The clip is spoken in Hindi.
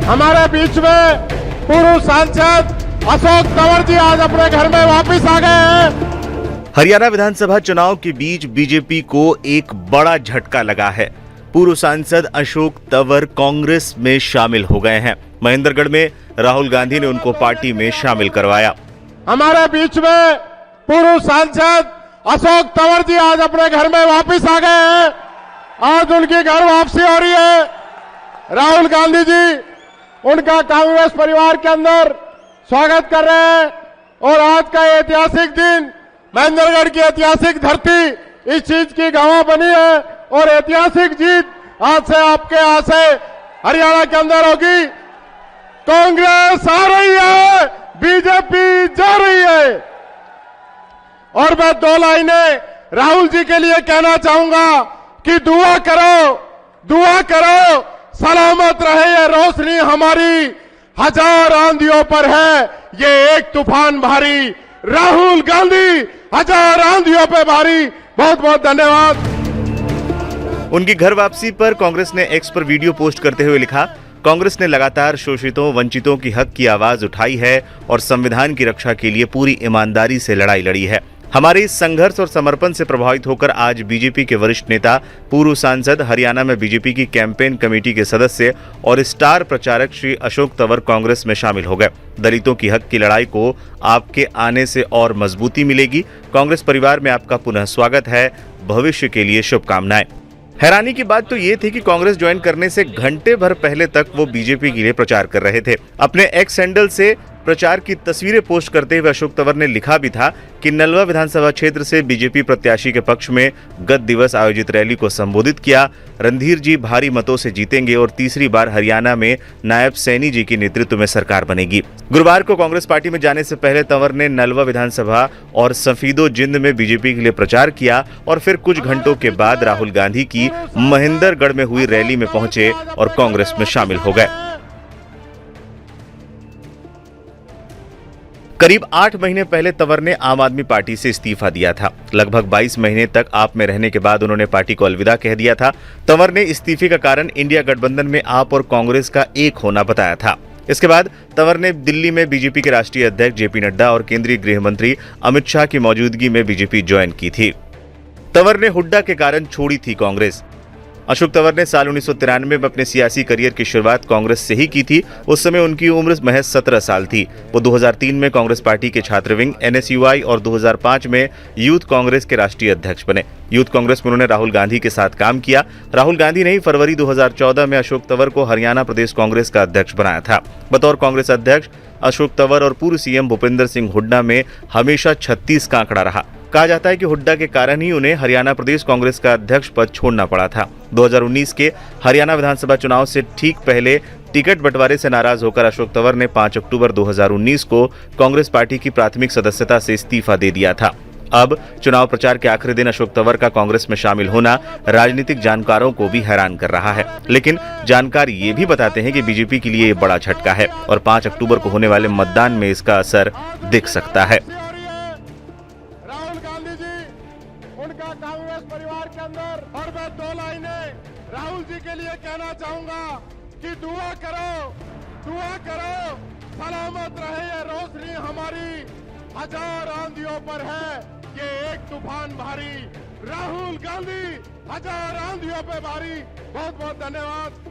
हमारे बीच में पूर्व सांसद अशोक तंवर जी आज अपने घर में वापस आ गए हैं। हरियाणा विधानसभा चुनाव के बीच बीजेपी को एक बड़ा झटका लगा है। पूर्व सांसद अशोक तंवर कांग्रेस में शामिल हो गए हैं। महेंद्रगढ़ में राहुल गांधी ने उनको पार्टी में शामिल करवाया। हमारे बीच में पूर्व सांसद अशोक तंवर जी आज अपने घर में वापस आ गए हैं। आज उनकी घर वापसी हो रही है। राहुल गांधी जी उनका कांग्रेस परिवार के अंदर स्वागत कर रहे हैं और आज का ऐतिहासिक दिन, महेंद्रगढ़ की ऐतिहासिक धरती इस चीज की गवाह बनी है और ऐतिहासिक जीत आज से आपके यहाँ से हरियाणा के अंदर होगी। कांग्रेस आ रही है, बीजेपी जा रही है। और मैं दो लाइनें राहुल जी के लिए कहना चाहूंगा कि दुआ करो, सलामत रहे ये रोशनी हमारी, हजार आंधियों पर है ये एक तूफान भारी। राहुल गांधी हजार आंधियों पे भारी। बहुत बहुत धन्यवाद। उनकी घर वापसी पर कांग्रेस ने एक्स पर वीडियो पोस्ट करते हुए लिखा, कांग्रेस ने लगातार शोषितों वंचितों की हक की आवाज उठाई है और संविधान की रक्षा के लिए पूरी ईमानदारी से लड़ाई लड़ी है। हमारे इस संघर्ष और समर्पण से प्रभावित होकर आज बीजेपी के वरिष्ठ नेता, पूर्व सांसद, हरियाणा में बीजेपी की कैंपेन कमेटी के सदस्य और स्टार प्रचारक श्री अशोक तंवर कांग्रेस में शामिल हो गए। दलितों की हक की लड़ाई को आपके आने से और मजबूती मिलेगी। कांग्रेस परिवार में आपका पुनः स्वागत है। भविष्य के लिए शुभकामनाएं। हैरानी की बात तो ये थी कि कांग्रेस ज्वाइन करने से घंटे भर पहले तक वो बीजेपी के लिए प्रचार कर रहे थे। अपने एक्स हैंडल से प्रचार की तस्वीरें पोस्ट करते हुए अशोक तंवर ने लिखा भी था कि नलवा विधानसभा क्षेत्र से बीजेपी प्रत्याशी के पक्ष में गत दिवस आयोजित रैली को संबोधित किया। रणधीर जी भारी मतों से जीतेंगे और तीसरी बार हरियाणा में नायब सैनी जी के नेतृत्व में सरकार बनेगी। गुरुवार को कांग्रेस पार्टी में जाने से पहले तंवर ने नलवा विधानसभा और सफीदो जिंद में बीजेपी के लिए प्रचार किया और फिर कुछ घंटों के बाद राहुल गांधी की महेंद्रगढ़ में हुई रैली में पहुंचे और कांग्रेस में शामिल हो गए। करीब 8 महीने पहले तंवर ने आम आदमी पार्टी से इस्तीफा दिया था। लगभग 22 महीने तक आप में रहने के बाद उन्होंने पार्टी को अलविदा कह दिया था। तंवर ने इस्तीफे का कारण इंडिया गठबंधन में आप और कांग्रेस का एक होना बताया था। इसके बाद तंवर ने दिल्ली में बीजेपी के राष्ट्रीय अध्यक्ष जेपी नड्डा और केंद्रीय गृह मंत्री अमित शाह की मौजूदगी में बीजेपी ज्वाइन की थी। तंवर ने हुड्डा के कारण छोड़ी थी कांग्रेस। अशोक तंवर ने साल 1993 में अपने सियासी करियर की शुरुआत कांग्रेस से ही की थी। उस समय उनकी उम्र महज 17 साल थी। वो 2003 में कांग्रेस पार्टी के छात्र विंग NSUI और 2005 में यूथ कांग्रेस के राष्ट्रीय अध्यक्ष बने। यूथ कांग्रेस में उन्होंने राहुल गांधी के साथ काम किया। राहुल गांधी ने ही फरवरी 2014 में अशोक तंवर को हरियाणा प्रदेश कांग्रेस का अध्यक्ष बनाया था। बतौर कांग्रेस अध्यक्ष अशोक तंवर और पूर्व सीएम भूपेंद्र सिंह हुड्डा में हमेशा 36 का आंकड़ा रहा। कहा जाता है कि हुड्डा के कारण ही उन्हें हरियाणा प्रदेश कांग्रेस का अध्यक्ष पद छोड़ना पड़ा था। 2019 के हरियाणा विधानसभा चुनाव से ठीक पहले टिकट बंटवारे से नाराज होकर अशोक तंवर ने 5 अक्टूबर 2019 को कांग्रेस पार्टी की प्राथमिक सदस्यता से इस्तीफा दे दिया था। अब चुनाव प्रचार के आखिरी दिन अशोक तंवर का कांग्रेस में शामिल होना राजनीतिक जानकारों को भी हैरान कर रहा है। लेकिन जानकार ये भी बताते हैं कि बीजेपी के लिए ये बड़ा झटका है और 5 अक्टूबर को होने वाले मतदान में इसका असर दिख सकता है। उनका कांग्रेस परिवार के अंदर और मैं दो लाइनें राहुल जी के लिए कहना चाहूंगा कि दुआ करो, सलामत रहे ये रोशनी हमारी, हजार आंधियों पर है ये एक तूफान भारी। राहुल गांधी हजार आंधियों पे भारी। बहुत बहुत धन्यवाद।